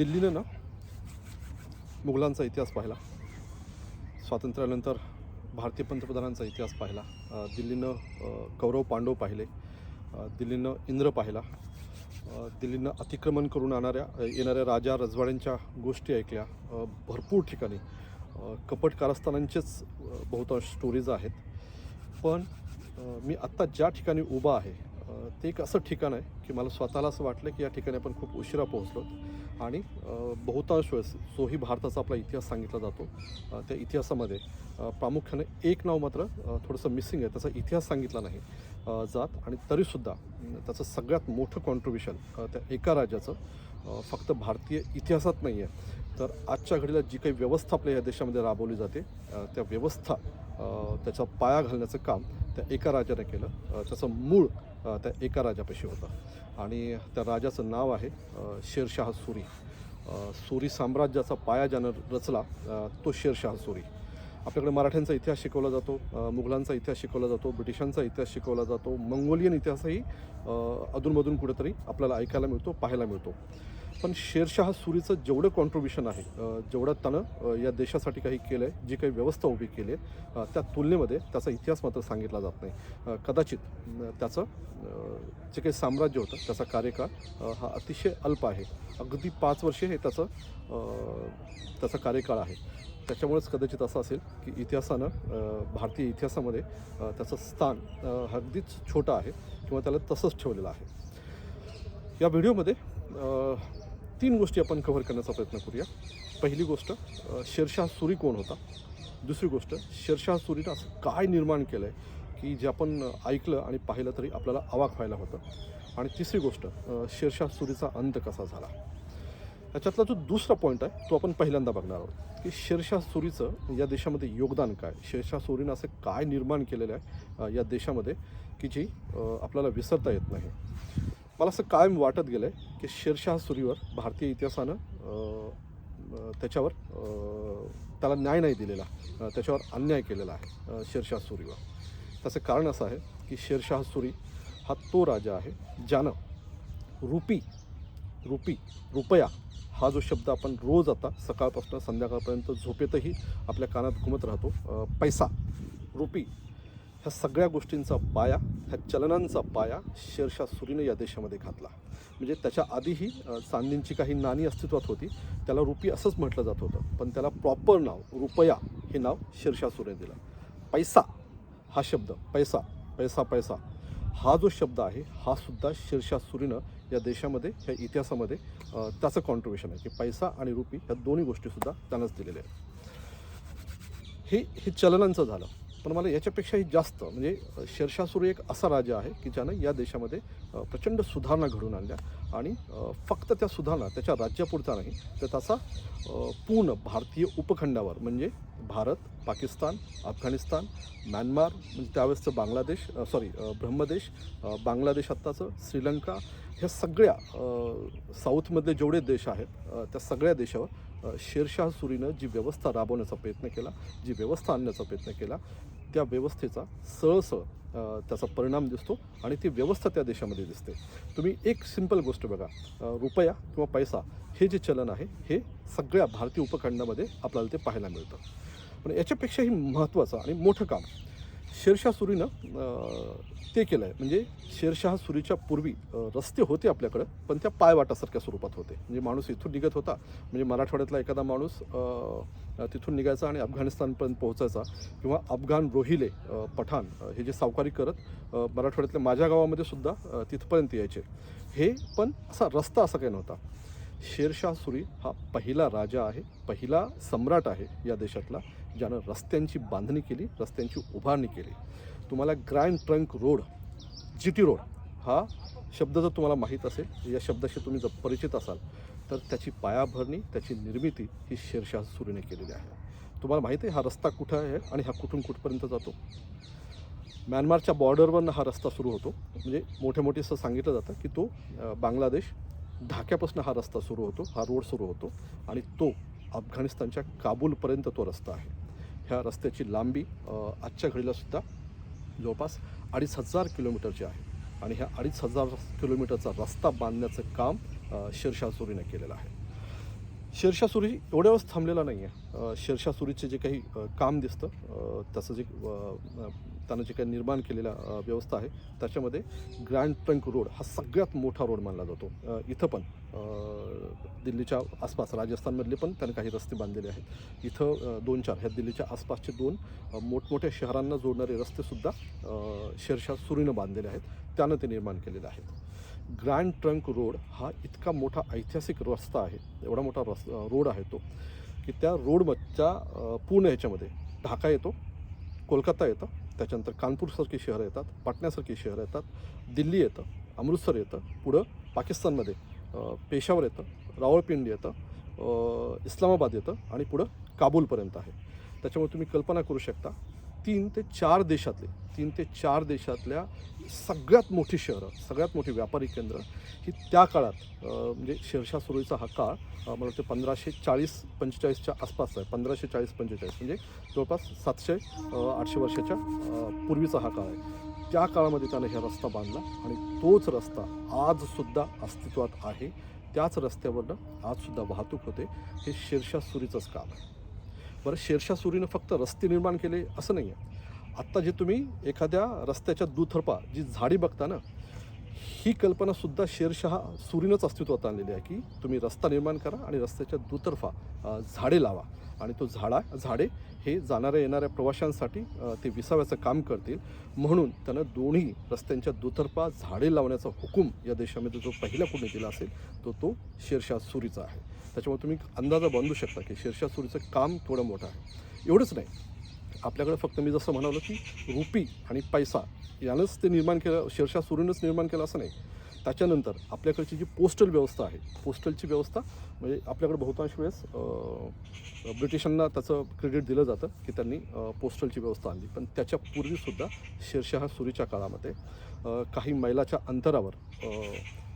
दिल्लीनं ना मुघलांचा इतिहास पाहिला, स्वातंत्र्यानंतर भारतीय पंतप्रधानांचा इतिहास पाहिला, दिल्लीनं कौरव पांडव पाहिले, दिल्लीनं इंद्र पाहिला, दिल्लीनं अतिक्रमण करून येणाऱ्या राजा रजवाड्यांच्या गोष्टी ऐकल्या, भरपूर ठिकाणी कपट कारस्थानांचेच बहुतांश स्टोरीज आहेत. पण मी आत्ता ज्या ठिकाणी उभा आहे ते एक असं ठिकाण आहे की मला स्वतःला असं वाटलं की या ठिकाणी आपण खूप उशिरा पोहोचलो आणि बहुतांश वेळेस जोही भारताचा आपला इतिहास सांगितला जातो त्या इतिहासामध्ये प्रामुख्याने एक नाव मात्र थोडंसं मिसिंग आहे. त्याचा इतिहास सांगितला नाही जात आणि तरीसुद्धा त्याचं सगळ्यात मोठं कॉन्ट्रिब्युशन त्या एका राज्याचं फक्त भारतीय इतिहासात नाही आहे, तर आजच्या घडीला जी काही व्यवस्था आपल्या या देशामध्ये राबवली जाते त्या व्यवस्था त्याचा पाया घालण्याचं काम त्या एका राजाने केलं. त्याचं मूळ त्या एका राजापाशी होतं आणि त्या राजाचं नाव आहे शेरशाह सुरी. सुरी साम्राज्याचा पाया ज्यानं रचला तो शेरशाह सुरी. आपल्याकडे मराठ्यांचा इतिहास शिकवला जातो, मुघलांचा इतिहास शिकवला जातो, ब्रिटिशांचा इतिहास शिकवला जातो, मंगोलियन इतिहासही अधूनमधून कुठेतरी आपल्याला ऐकायला मिळतो, पाहायला मिळतो. पण शेरशाह सुरीचं जेवढं कॉन्ट्रिब्युशन आहे, जेवढं त्यानं या देशासाठी काही केलं आहे, जी काही व्यवस्था उभी केली आहे, त्या तुलनेमध्ये त्याचा इतिहास मात्र सांगितला जात नाही. कदाचित त्याचं जे काही साम्राज्य होतं त्याचा कार्यकाळ हा अतिशय अल्प आहे. अगदी 5 वर्षे हे त्याचा कार्यकाळ आहे. त्याच्यामुळेच कदाचित असं असेल की इतिहासानं भारतीय इतिहासामध्ये त्याचं स्थान अगदीच छोटं आहे किंवा त्याला तसंच ठेवलेलं आहे. या व्हिडिओमध्ये 3 गोष्टी आपण कव्हर करण्याचा प्रयत्न करूया. पहिली गोष्ट, शेरशाह सुरी कोण होता. दुसरी गोष्ट, शेरशाह सुरीनं असं काय निर्माण केलं आहे की जे आपण ऐकलं आणि पाहिलं तरी आपल्याला अवाक व्हायला होतं. आणि तिसरी गोष्ट, शेरशाह सुरीचा अंत कसा झाला. याच्यातला जो दुसरा पॉईंट आहे तो आपण पहिल्यांदा बघणार आहोत की शेरशाह सुरीचं या देशामध्ये योगदान काय, शेरशाह सुरीनं असं काय निर्माण केलेलं आहे या देशामध्ये की जी आपल्याला विसरता येत नाही. मला असं कायम वाटत गेलं आहे की शेरशाह सुरीवर भारतीय इतिहासानं त्याला न्याय नाही दिलेला, त्याच्यावर अन्याय केलेला आहे शेरशाह सुरीवर. त्याचं कारण असं आहे की शेरशाह सुरी हा तो राजा आहे ज्यानं रुपया हा जो शब्द आपण रोज आता सकाळपासून संध्याकाळपर्यंत झोपेतही आपल्या कानात घुमत राहतो, पैसा, रुपी, ह्या सगळ्या गोष्टींचा पाया, ह्या चलनांचा पाया शेरशाह सुरीने या देशामध्ये घातला. म्हणजे त्याच्या आधीही चांदींची काही नाणी अस्तित्वात होती, त्याला रुपी असंच म्हटलं जात होतं, पण त्याला प्रॉपर नाव रुपया हे नाव शेरशाह सुरीने दिलं. पैसा हा शब्द, पैसा हा जो शब्द आहे हा सुद्धा शेरशाह सुरीनं या देशामध्ये, ह्या इतिहासामध्ये त्याचं कॉन्ट्रिब्युशन आहे की पैसा आणि रुपी ह्या दोन्ही गोष्टीसुद्धा त्यानंच दिलेल्या आहेत. हे चलनांचं झालं. पण मला याच्यापेक्षाही जास्त म्हणजे शेरशाह सुरी एक असा राजा आहे की ज्यानं या देशामध्ये प्रचंड सुधारणा घडवून आणल्या आणि फक्त त्या सुधारणा त्याच्या राज्यापुरता नाही तर त्याचा पूर्ण भारतीय उपखंडावर म्हणजे भारत, पाकिस्तान, अफगाणिस्तान, म्यानमार म्हणजे त्यावेळेसचं ब्रह्मदेश, बांगलादेश आत्ताचं, श्रीलंका, ह्या सगळ्या साऊथमधले जेवढे देश आहेत त्या सगळ्या देशावर शेरशाह सुरीनं जी व्यवस्था राबवण्याचा प्रयत्न केला, जी व्यवस्था आणण्याचा प्रयत्न केला, त्या व्यवस्थेचा त्याचा परिणाम दिसतो आणि ती व्यवस्था त्या देशामध्ये दिसते. तुम्ही एक सिंपल गोष्ट बघा, रुपया किंवा पैसा हे जे चलन आहे हे सगळ्या भारतीय उपखंडामध्ये आपल्याला ते पाहायला मिळतं. पण याच्यापेक्षाही महत्त्वाचं आणि मोठं काम शेरशाह सुरीनं ते केलं आहे. म्हणजे शेरशाह सुरीच्या पूर्वी रस्ते होते आपल्याकडं, पण त्या पायवाटासारख्या स्वरूपात होते. म्हणजे माणूस इथून निघत होता, म्हणजे मराठवाड्यातला एखादा माणूस तिथून निघायचा आणि अफगाणिस्तानपर्यंत पोहोचायचा, किंवा अफगाण, रोहिले, पठाण हे जे सावकारी करत मराठवाड्यातल्या माझ्या गावामध्ये सुद्धा तिथपर्यंत यायचे. हे पण असा रस्ता असा काही नव्हता. शेरशाह सुरी हा पहिला राजा आहे, पहिला सम्राट आहे या देशातला ज्यानं रस्त्यांची बांधणी केली, रस्त्यांची उभारणी केली. तुम्हाला grand trunk road, GT road हा शब्द जर तुम्हाला माहीत असेल, या शब्दाशी तुम्ही जर परिचित असाल, तर त्याची पायाभरणी, त्याची निर्मिती ही शेरशाह सुरीने केलेली आहे. तुम्हाला माहिती आहे हा रस्ता कुठं आहे आणि हा कुठपर्यंत जातो. म्यानमारच्या बॉर्डरवरनं हा रस्ता सुरू होतो. म्हणजे मोठे असं सांगितलं जातं की तो बांगलादेश, ढाक्यापासून हा रस्ता सुरू होतो, हा रोड सुरू होतो आणि तो अफगाणिस्तानच्या काबूलपर्यंत तो रस्ता आहे. ह्या रस्त्याची लांबी आजच्या घडीलासुद्धा जवळपास 2500 किलोमीटरची आहे आणि ह्या 2500 किलोमीटरचा रस्ता बांधण्याचं काम शेरशाह सुरीने केलेलं आहे. शेरशाह सुरी एवढ्या वेळेस थांबलेला नाही आहे. शेरशाह सुरीचे जे काही काम दिसतं, त्याचं जे त्यानं जे काही निर्माण केलेल्या व्यवस्था आहे त्याच्यामध्ये ग्रँड ट्रंक रोड हा सगळ्यात मोठा रोड मानला जातो. इथं पण दिल्लीच्या आसपास राजस्थानमधले पण त्याने काही रस्ते बांधलेले आहेत. इथं 2-4 ह्या दिल्लीच्या आसपासचे 2 मोठमोठ्या शहरांना जोडणारे रस्तेसुद्धा शेरशाह सुरीनं बांधलेले आहेत, त्यानं ते निर्माण केलेले आहेत. ग्रँड ट्रंक रोड हा इतका मोठा ऐतिहासिक रस्ता आहे, एवढा मोठा रोड आहे तो, की त्या रोडच्या पूर्ण ह्याच्यामध्ये ढाका येतो, कोलकाता येतं, त्याच्यानंतर कानपूरसारखी शहरं येतात, पाटण्यासारखी शहरं येतात, दिल्ली येतं, अमृतसर येतं, पुढं पाकिस्तानमध्ये पेशावर येतं, रावळपिंडी येतं, इस्लामाबाद येतं आणि पुढं काबूलपर्यंत आहे. त्याच्यामुळे तुम्ही कल्पना करू शकता 3 ते 4 देशातल्या सगळ्यात मोठी शहरं, सगळ्यात मोठी व्यापारी केंद्र ही त्या काळात म्हणजे शेरशाह सुरीचा हा काळ मला वाटतं 1540-45च्या आसपास आहे. 1540-45 म्हणजे जवळपास 700-800 वर्षाच्या पूर्वीचा हा काळ आहे. त्या काळामध्ये त्यानं हा रस्ता बांधला आणि तोच रस्ता आजसुद्धा अस्तित्वात आहे. त्याच रस्त्यावरनं आजसुद्धा वाहतूक होते. हे शेरशाह सुरीचंच काम आहे. बरं, शेरशाह सुरीनं फक्त रस्ते निर्माण केले असं नाही आहे. आत्ता जे तुम्ही एखाद्या रस्त्याच्या दुतर्फा जी झाडी बघता ना, ही कल्पनासुद्धा शेरशाह सुरीनंच अस्तित्वात आणलेली आहे, की तुम्ही रस्ता निर्माण करा आणि रस्त्याच्या दुतर्फा झाडे लावा आणि तो झाडे हे जाणाऱ्या येणाऱ्या प्रवाशांसाठी ते विसाव्याचं काम करतील. म्हणून त्यानं दोन्ही रस्त्यांच्या दुतर्फा झाडे लावण्याचा हुकूम या देशामध्ये जो पहिला कोणी दिला असेल तो शेरशाह सुरीचा आहे. त्याच्यामुळे तुम्ही अंदाजा बांधू शकता की शेरशाह सुरीचं काम थोडं मोठं आहे. एवढंच नाही, आपल्याकडे फक्त मी जसं म्हणालो की रुपी आणि पैसा यानंच ते निर्माण केलं, शेरशाह सुरीनंच निर्माण केलं असं नाही. त्याच्यानंतर आपल्याकडची जी पोस्टल व्यवस्था आहे, पोस्टलची व्यवस्था म्हणजे आपल्याकडे बहुतांश वेळेस ब्रिटिशांना त्याचं क्रेडिट दिलं जातं की त्यांनी पोस्टलची व्यवस्था आणली. पण त्याच्या पूर्वीसुद्धा शेरशाह सुरीच्या काळामध्ये काही मैलाच्या अंतरावर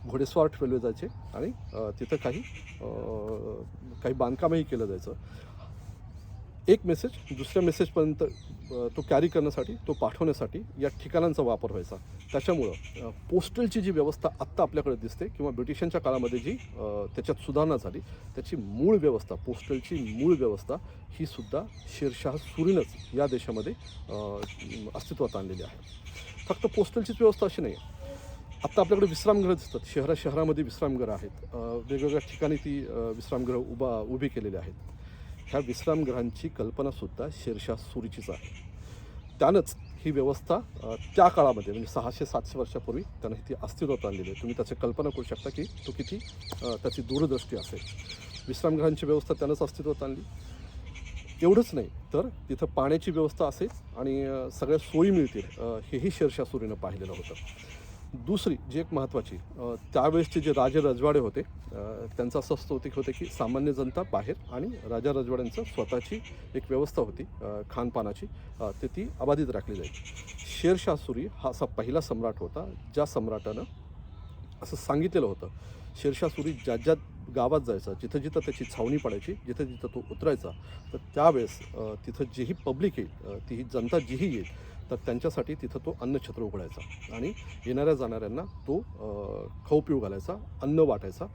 घोडेस्वार ठेवले जायचे आणि तिथं काही बांधकामही केलं जायचं. एक मेसेज दुसऱ्या मेसेजपर्यंत तो कॅरी करण्यासाठी, तो पाठवण्यासाठी या ठिकाणांचा वापर व्हायचा. त्याच्यामुळं पोस्टलची जी व्यवस्था आत्ता आपल्याकडे दिसते किंवा ब्रिटिशांच्या काळामध्ये जी त्याच्यात सुधारणा झाली, त्याची मूळ व्यवस्था, पोस्टलची मूळ व्यवस्था ही सुद्धा शेरशाह सुरीनंच या देशामध्ये अस्तित्वात आणलेली आहे. फक्त पोस्टलचीच व्यवस्था अशी नाही आहे. आत्ता आपल्याकडे विश्रामगृह दिसतात, शहरामध्ये विश्रामगृह आहेत, वेगवेगळ्या ठिकाणी ती विश्रामगृह उभी केलेली आहेत. ह्या विश्रामगृहांची कल्पनासुद्धा शेरशाह सुरीचीच आहे. त्यानंच ही व्यवस्था त्या काळामध्ये म्हणजे 600-700 वर्षापूर्वी त्यानं ती अस्तित्वात आणलेली आहे. तुम्ही त्याची कल्पना करू शकता की तो किती त्याची दूरदृष्टी असेल. विश्रामगृहांची व्यवस्था त्यानंच अस्तित्वात आणली. एवढंच नाही तर तिथं पाण्याची व्यवस्था असेल आणि सगळ्या सोयी मिळतील, हेही शेरशाह सुरीनं पाहिलेलं होतं. दुसरी जी एक महत्त्वाची, त्यावेळेसचे जे राजे रजवाडे होते त्यांचं असं होते की सामान्य जनता बाहेर आणि राजा रजवाड्यांचं स्वतःची एक व्यवस्था होती खानपानाची, ती अबाधित राखली जायची. शेरशाह सुरी हा असा पहिला सम्राट होता ज्या सम्राटानं असं सांगितलेलं होतं, शेरशाह सुरी ज्या गावात जायचा, जिथं त्याची छावणी पडायची, जिथं तो उतरायचा, तर त्यावेळेस तिथं जेही पब्लिक येईल, ती जनता जीही येईल, तर त्यांच्यासाठी तिथं तो अन्नछत्र उघडायचा आणि येणाऱ्या जाणाऱ्यांना तो खाऊ पिऊ घालायचा, अन्न वाटायचा.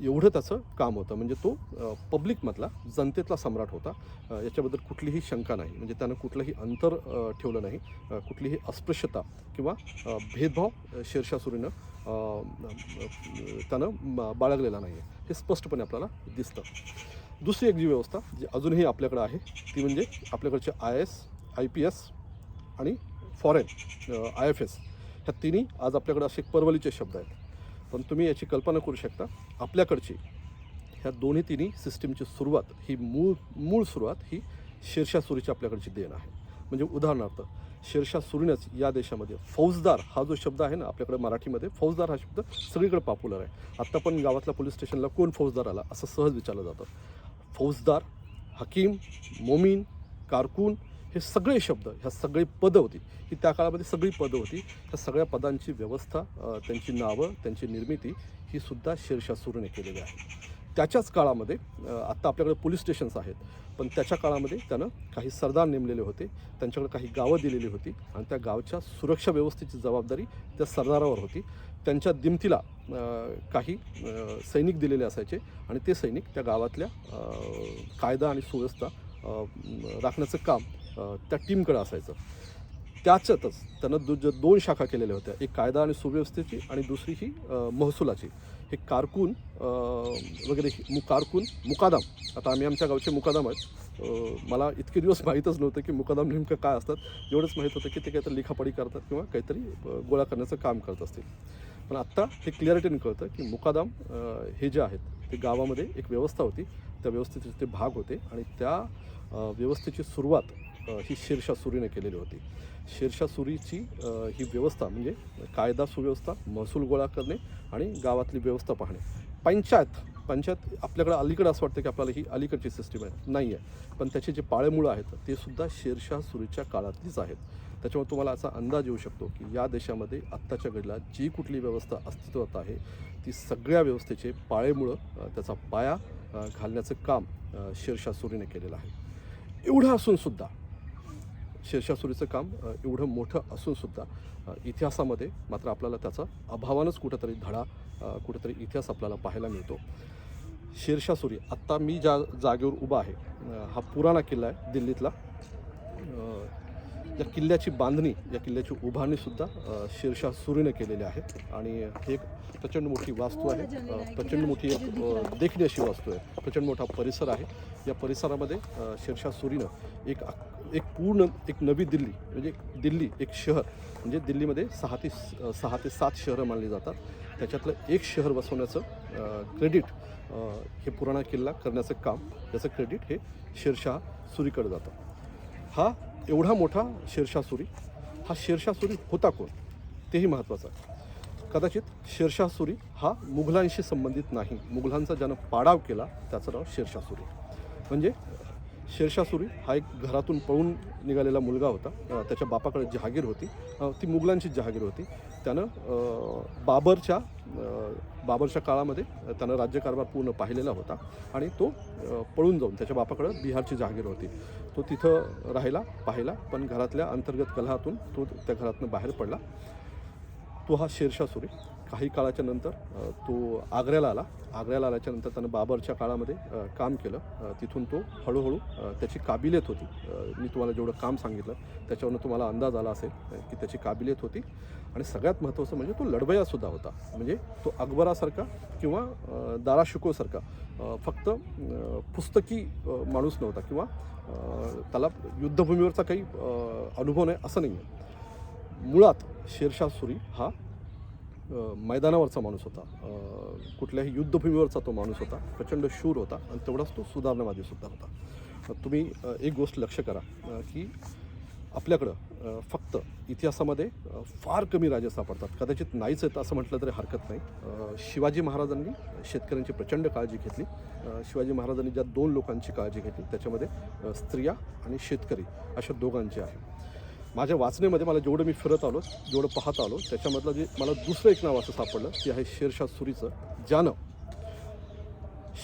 एवढं त्याचं काम होतं. म्हणजे तो पब्लिकमधला, जनतेतला सम्राट होता. याच्याबद्दल कुठलीही शंका नाही. म्हणजे त्यानं कुठलंही अंतर ठेवलं नाही, कुठलीही अस्पृश्यता किंवा भेदभाव शेरशाह सुरीनं त्यानं बाळगलेला नाही आहे, हे स्पष्टपणे आपल्याला दिसतं. दुसरी एक जी व्यवस्था जी अजूनही आपल्याकडं आहे ती म्हणजे आपल्याकडचे IAS, IPS आणि फॉरेन IFS, ह्या तिन्ही आज आपल्याकडे असे परवलीचे शब्द आहेत. पण तुम्ही याची कल्पना करू शकता, आपल्याकडची ह्या तिन्ही सिस्टीमची सुरुवात ही मूळ सुरुवात ही शेरशाह सुरीची आपल्याकडची देण आहे. म्हणजे उदाहरणार्थ शेरशाह सुरीनंच या देशामध्ये फौजदार हा जो शब्द आहे ना, आपल्याकडे मराठीमध्ये फौजदार हा शब्द सगळीकडे पॉप्युलर आहे. आत्ता पण गावातल्या पोलीस स्टेशनला कोण फौजदार आला असं सहज विचारलं जातं. फौजदार, हकीम, मोमीन, कारकून, हे सगळे शब्द, ह्या सगळी पदं होती, ही त्या काळामध्ये सगळी पदं होती. ह्या सगळ्या पदांची व्यवस्था, त्यांची नावं, त्यांची निर्मिती ही सुद्धा शेरशाह सुरीने केलेली आहे. त्याच्याच काळामध्ये आत्ता आपल्याकडे पोलीस स्टेशन्स आहेत, पण त्याच्या काळामध्ये त्यानं काही सरदार नेमलेले होते, त्यांच्याकडे काही गावं दिलेली होती आणि त्या गावच्या सुरक्षा व्यवस्थेची जबाबदारी त्या सरदारावर होती. त्यांच्या दिमतीला काही सैनिक दिलेले असायचे आणि ते सैनिक त्या गावातल्या कायदा आणि सुव्यवस्था राखण्याचं काम त्या टीमकडे असायचं. त्याच्यातच त्यानं दोन शाखा केलेल्या होत्या, एक कायदा आणि सुव्यवस्थेची आणि दुसरी ही महसुलाची. हे कारकून वगैरे कारकून मुकादम, आता आम्ही आमच्या गावचे मुकादम आहेत. मला इतके दिवस माहीतच नव्हतं की मुकादम नेमकं काय असतात. एवढंच माहीत होतं की ते काहीतरी लिखापडी करतात किंवा काहीतरी गोळा करण्याचं काम करत असतील. पण आत्ता हे क्लिअरिटीने कळतं की मुकादम हे जे आहेत ते गावामध्ये एक व्यवस्था होती, त्या व्यवस्थेचे ते भाग होते आणि त्या व्यवस्थेची सुरुवात ही शेरशाह सुरीने केलेली होती. शेरशाह सुरीची ही व्यवस्था म्हणजे कायदा सुव्यवस्था, महसूल गोळा करणे आणि गावातली व्यवस्था पाहणे. पंचायत आपल्याकडं अलीकडं असं वाटतं की आपल्याला ही अलीकडची सिस्टीम आहे, नाही आहे. पण त्याचे जे पाळेमुळं आहेत ते सुद्धा शेरशाह सुरीच्या काळातलीच आहेत. त्याच्यामुळे तुम्हाला असा अंदाज येऊ शकतो की या देशामध्ये आत्ताच्या घडीला जी कुठली व्यवस्था अस्तित्वात आहे ती सगळ्या व्यवस्थेचे पाळेमुळं त्याचा पाया घालण्याचं काम शेरशाह सुरीने केलेलं आहे. एवढं असूनसुद्धा शेरशाह सुरीचं काम एवढं मोठं असूनसुद्धा इतिहासामध्ये मात्र आपल्याला त्याचा अभावानंच कुठंतरी धडा, कुठंतरी इतिहास आपल्याला पाहायला मिळतो. शेरशाह सुरी, आत्ता मी ज्या जागेवर उभा आहे हा पुराणा किल्ला आहे दिल्लीतला. या किल्ल्याची बांधणी, या किल्ल्याची उभारणीसुद्धा शेरशाह सुरीने केलेली आहे आणि हे एक प्रचंड मोठी वास्तू आहे, प्रचंड मोठी एक देखणी अशी वास्तू आहे, प्रचंड मोठा परिसर आहे. या परिसरामध्ये शेरशाह सुरीनं एक पूर्ण एक नवी दिल्ली म्हणजे दिल्ली एक शहर, म्हणजे दिल्लीमध्ये 6 ते 7 शहरं मानली जातात, त्याच्यातलं एक शहर वसवण्याचं क्रेडिट हे पुराणा किल्ला करण्याचं काम, त्याचं क्रेडिट हे शेरशाह सुरीकडे जातं. हा एवढा मोठा शेरशाह सुरी, हा शेरशाह सुरी होता कोण तेही महत्त्वाचं आहे. कदाचित शेरशाह सुरी हा मुघलांशी संबंधित नाही. मुघलांचा ज्यानं पाडाव केला त्याचं नाव शेरशाह सुरी. म्हणजे शेरशाह सुरी हा एक घरातून पळून निघालेला मुलगा होता. त्याच्या बापाकडे जहागीर होती, ती मुघलांचीच जहागीर होती. त्यानं बाबरच्या काळामध्ये त्यानं राज्यकारभार पूर्ण पाहिलेला होता आणि तो पळून जाऊन त्याच्या बापाकडं बिहारची जहागीर होती. तो तिथं राहिला, पाहिला, पण घरातल्या अंतर्गत कलहातून तो त्या घरातून बाहेर पडला. तो हा शेरशाह सुरी. काही काळाच्या नंतर तो आग्र्याला आल्याच्या नंतर त्यानं बाबरच्या काळामध्ये काम केलं. तिथून तो हळूहळू त्याची काबिलियत होती, मी तुम्हाला जेवढं काम सांगितलं त्याच्यावरून तुम्हाला अंदाज आला असेल की त्याची काबिलियत होती. आणि सगळ्यात महत्त्वाचं म्हणजे तो लढवय्यासुद्धा होता. म्हणजे तो अकबरासारखा किंवा दारा शिकोसारखा फक्त पुस्तकी माणूस नव्हता किंवा त्याला युद्धभूमीवरचा काही अनुभव नाही असं नाही आहे. मुळात शेरशाह सुरी हा मैदानावरचा माणूस होता, कुठल्याही युद्धभूमीवरचा तो माणूस होता, प्रचंड शूर होता आणि तेवढाच तो सुधारणावादीसुद्धा होता. तुम्ही एक गोष्ट लक्ष करा की आपल्याकडं फक्त इतिहासामध्ये फार कमी राजे सापडतात, कदाचित नाहीच आहेत असं म्हटलं तरी हरकत नाही. शिवाजी महाराजांनी शेतकऱ्यांची प्रचंड काळजी घेतली. शिवाजी महाराजांनी ज्या 2 लोकांची काळजी घेतली त्याच्यामध्ये स्त्रिया आणि शेतकरी अशा दोघांची आहे. माझ्या वाचनेमध्ये मला जेवढं मी फिरत आलो, जेवढं पाहत आलो, त्याच्यामधलं जे मला दुसरं एक नाव असं सापडलं ते आहे शेरशाह सुरीचं, ज्यानं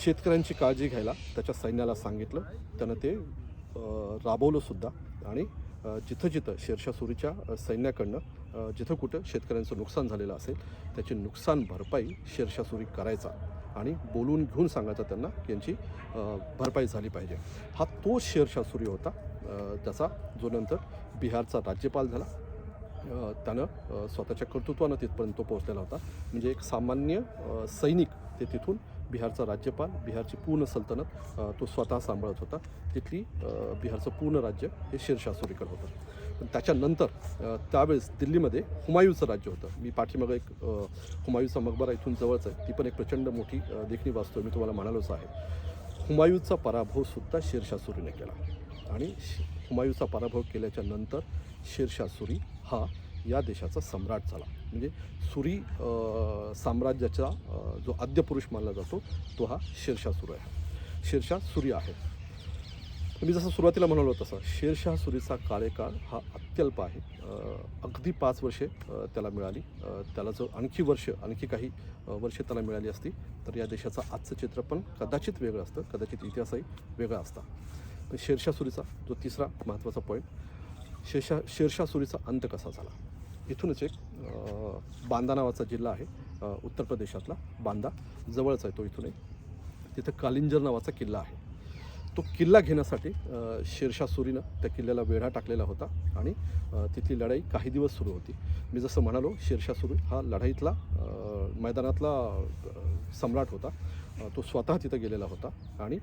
शेतकऱ्यांची काळजी घ्यायला त्याच्या सैन्याला सांगितलं. त्यानं ते राबवलंसुद्धा आणि जिथं शेरशाह सुरीच्या सैन्याकडनं जिथं कुठं शेतकऱ्यांचं नुकसान झालेलं असेल त्याची नुकसान भरपाई शेरशाह सुरी करायचा आणि बोलून घेऊन सांगायचा त्यांना की यांची भरपाई झाली पाहिजे. हा तो शेरशाह सुरी होता त्याचा जो नंतर बिहारचा राज्यपाल झाला. त्यानं स्वतःच्या कर्तृत्वानं तिथपर्यंत तो पोहोचलेला होता. म्हणजे एक सामान्य सैनिक ते तिथून बिहारचा राज्यपाल, बिहारची पूर्ण सल्तनत तो स्वतः सांभाळत होता. तिथली बिहारचं पूर्ण राज्य हे शेरशाह सुरीकडे होतं. पण त्याच्यानंतर त्यावेळेस दिल्लीमध्ये हुमायूचं राज्य होतं. मी पाठीमागं एक हुमायूचा मकबरा इथून जवळच आहे, ती पण एक प्रचंड मोठी देखणी वास्तू मी तुम्हाला म्हणालोच आहे. हुमायूचा पराभवसुद्धा शेरशाह सुरीने केला आणि हुमायूचा पराभव केल्याच्या नंतर शेरशाह सुरी हा या देशाचा सम्राट झाला. म्हणजे सुरी साम्राज्याचा जो आद्यपुरुष मानला जातो तो हा शेरशाह सुरी आहे. मी जसं सुरुवातीला म्हणालो तसं शेरशाह सुरीचा कार्यकाळ हा अत्यल्प आहे. अगदी 5 वर्षे त्याला मिळाली. त्याला जो आणखी काही वर्षे त्याला मिळाली असती तर या देशाचं आजचं चित्र पण कदाचित वेगळं असतं, कदाचित इतिहासही वेगळा असता. पण शेरशाह सुरीचा जो तिसरा महत्त्वाचा पॉईंट, शेरशाह सुरीचा अंत कसा झाला. इथूनच एक बांदा नावाचा जिल्हा आहे, उत्तर प्रदेशातला बांदा जवळच आहे तो इथून एक. तिथं कालिंजर नावाचा किल्ला आहे. तो किल्ला घेण्यासाठी शेरशाह सुरीनं त्या किल्ल्याला वेढा टाकलेला होता आणि तिथली लढाई काही दिवस सुरू होती. मी जसं म्हणालो, शेरशाह सुरी हा लढाईतला मैदानातला सम्राट होता. तो स्वतः तिथं गेलेला होता आणि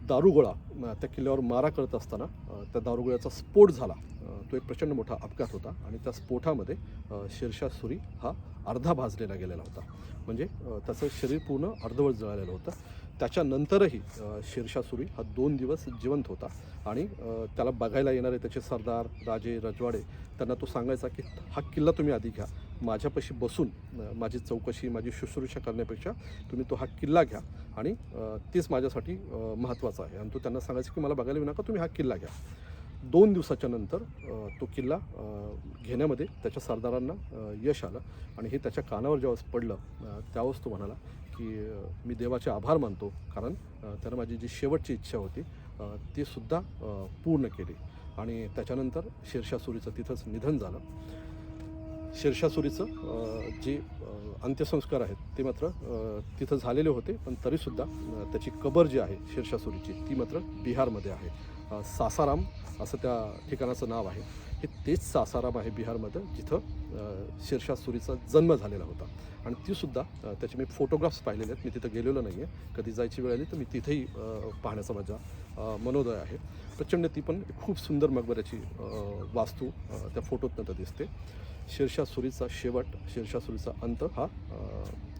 दारुगोळा त्या किल्ल्यावर मारा करत असताना त्या दारुगोळ्याचा स्फोट झाला. तो एक प्रचंड मोठा अपघात होता आणि त्या स्फोटामध्ये शेरशाह सुरी हा अर्धा भाजलेला गेलेला होता. म्हणजे त्याचं शरीर पूर्ण अर्धवट जळालेलं होतं. त्याच्यानंतरही शेरशाह सुरी हा 2 दिवस जिवंत होता आणि त्याला बघायला येणारे त्याचे सरदार, राजे, रजवाडे त्यांना तो सांगायचा की हा किल्ला तुम्ही आधी घ्या, माझ्यापाशी बसून माझी चौकशी, माझी शुश्रूषा करण्यापेक्षा तुम्ही तो हा किल्ला घ्या आणि तेच माझ्यासाठी महत्त्वाचं आहे. आणि तो त्यांना सांगायचा की मला बघायला येऊ नका, तुम्ही हा किल्ला घ्या. 2 दिवसाच्या नंतर तो किल्ला घेण्यामध्ये त्याच्या सरदारांना यश आलं आणि हे त्याच्या कानावर जेव्हा पडलं त्यावेळेस तो म्हणाला की मी देवाचे आभार मानतो, कारण त्यानं माझी जी शेवटची इच्छा होती ती सुद्धा पूर्ण केली. आणि त्याच्यानंतर शेरशाह सुरीचं तिथंच निधन झालं. शेरशाह सुरीचं जे अंत्यसंस्कार आहेत ते मात्र तिथं झालेले होते, पण तरीसुद्धा त्याची कबर जी आहे शेरशाह सुरीची ती मात्र बिहारमध्ये आहे. सासाराम असं त्या ठिकाणाचं नाव आहे. हे तेच सासाराम आहे बिहारमध्ये जिथं शेरशाह सुरीचा जन्म झालेला होता. आणि तीसुद्धा त्याचे मी फोटोग्राफ्स पाहिलेले आहेत. मी तिथं गेलेलो नाही आहे. कधी जायची वेळ आली तर मी तिथेही पाहण्याचा माझा मनोदय आहे. प्रचंड ती पण खूप सुंदर मकबऱ्याची वास्तू त्या फोटोतनं तर दिसते. शेरशाह सुरीचा शेवट, शेरशाह सुरीचा अंत हा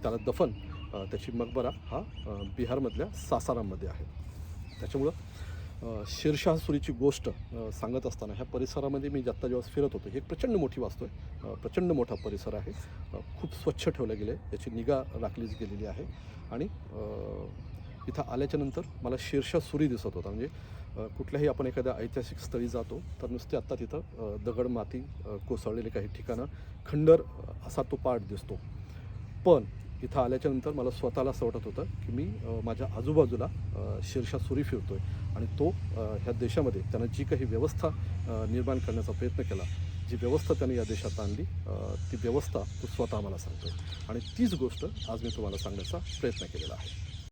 त्याला दफन त्याची मकबरा हा बिहारमधल्या सासाराममध्ये आहे. त्याच्यामुळं शेरशाह सुरीची गोष्ट सांगत असताना ह्या परिसरामध्ये मी आत्ता जेव्हा फिरत होतो, ही एक प्रचंड मोठी वास्तू आहे, प्रचंड मोठा परिसर आहे, खूप स्वच्छ ठेवलं गेलं आहे, याची निगा राखलीच गेलेली आहे. आणि इथं आल्याच्यानंतर मला शेरशाह सुरी दिसत होता. म्हणजे कुठल्याही आपण एखाद्या ऐतिहासिक स्थळी जातो तर नुसते आत्ता तिथं दगड माती कोसळलेले काही ठिकाणं, खंडर असा तो पार्ट दिसतो. पण इथं आल्याच्यानंतर मला स्वतःला असं वाटत होतं की मी माझ्या आजूबाजूला शेरशाह सुरी फिरतो आहे आणि तो ह्या देशामध्ये त्यानं जी काही व्यवस्था निर्माण करण्याचा प्रयत्न केला, जी व्यवस्था त्याने या देशात आणली, ती व्यवस्था तो स्वतः मला सांगतो आहे. आणि तीच गोष्ट आज मी तुम्हाला सांगण्याचा प्रयत्न केलेला आहे.